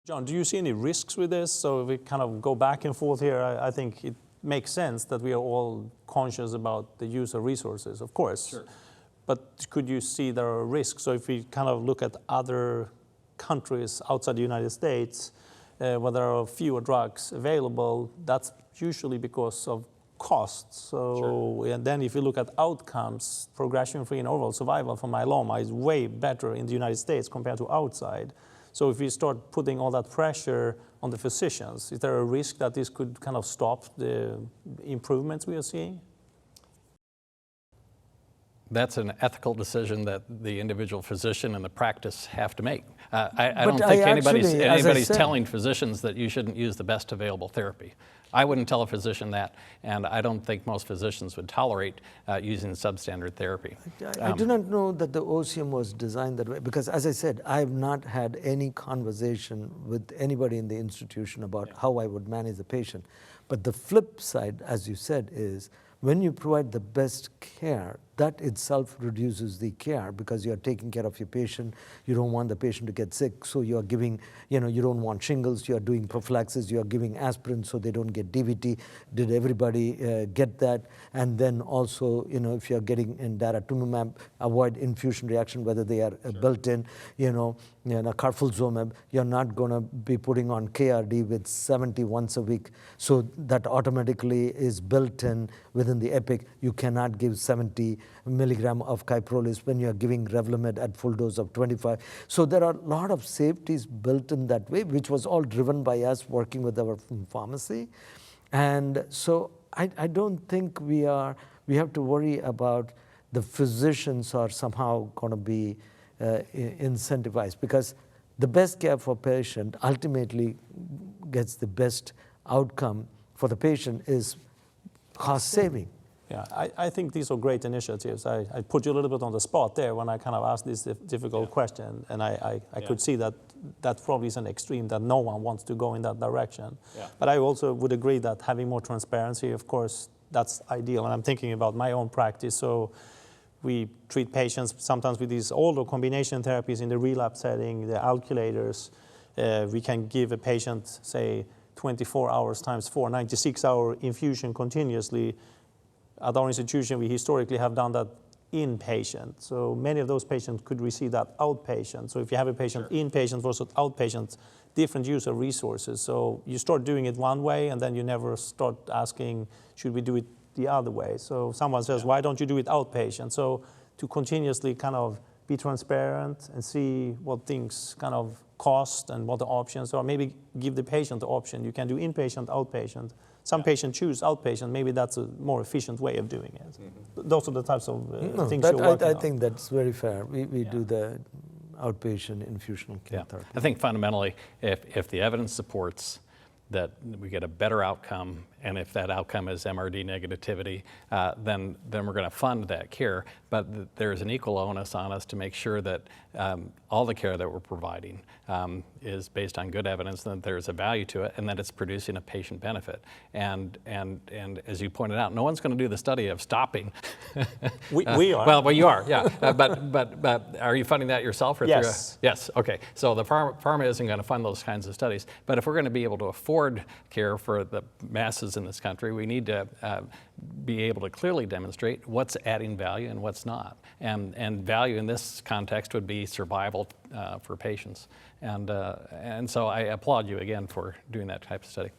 John, do you see any risks with this? So if we kind of go back and forth here, I think it makes sense that we are all conscious about the use of resources, of course. Sure. But could you see there are risks? So if we kind of look at other countries outside the United States, where there are fewer drugs available, that's usually because of costs. So, Sure. and then if you look at outcomes, progression-free and overall survival for myeloma is way better in the United States compared to outside. So if we start putting all that pressure on the physicians, is there a risk that this could kind of stop the improvements we are seeing? That's an ethical decision that the individual physician and the practice have to make. I don't think anybody's telling physicians that you shouldn't use the best available therapy. I wouldn't tell a physician that, and I don't think most physicians would tolerate using substandard therapy. I do not know that the OCM was designed that way, because as I said, I have not had any conversation with anybody in the institution about how I would manage the patient. But the flip side, as you said, is when you provide the best care, that itself reduces the care because you're taking care of your patient. You don't want the patient to get sick, so you're giving, you don't want shingles, you're doing prophylaxis, you're giving aspirin so they don't get DVT. Did everybody get that? And then also, if you're getting in daratumumab, avoid infusion reaction, whether they are built in, carfilzomib, you're not going to be putting on KRD with 70 once a week. So that automatically is built in within the EPIC. You cannot give 70 milligram of Kyprolis when you're giving Revlimid at full dose of 25. So there are a lot of safeties built in that way, which was all driven by us working with our pharmacy. And so I don't think we have to worry about the physicians are somehow going to be incentivized, because the best care for patient ultimately gets the best outcome for the patient is cost saving. Yeah, I think these are great initiatives. I put you a little bit on the spot there when I kind of asked this difficult question, and I could see that probably is an extreme, that no one wants to go in that direction. Yeah. But I also would agree that having more transparency, of course, that's ideal. And I'm thinking about my own practice. So we treat patients sometimes with these older combination therapies in the relapse setting, the alkylators. We can give a patient, say, 24 hours times 4, 96-hour infusion continuously. At our institution, we historically have done that inpatient. So many of those patients could receive that outpatient. So if you have a patient inpatient versus outpatient, different use of resources. So you start doing it one way, and then you never start asking, should we do it the other way? So someone says, why don't you do it outpatient? So to continuously kind of be transparent and see what things kind of cost and what the options are. Maybe give the patient the option. You can do inpatient, outpatient. Some patients choose outpatient. Maybe that's a more efficient way of doing it. Mm-hmm. Those are the types of things you're working on. I think that's very fair. We do the outpatient infusional care therapy. I think fundamentally, if the evidence supports that we get a better outcome, and if that outcome is MRD negativity, then we're going to fund that care. But there's an equal onus on us to make sure that all the care that we're providing is based on good evidence, and that there's a value to it, and that it's producing a patient benefit. And as you pointed out, no one's going to do the study of stopping. We are. Well, you are, yeah. But are you funding that yourself? Or yes. Yes. Okay. So the pharma isn't going to fund those kinds of studies. But if we're going to be able to afford care for the masses in this country, we need to be able to clearly demonstrate what's adding value and what's not. And value in this context would be survival for patients. And so I applaud you again for doing that type of study.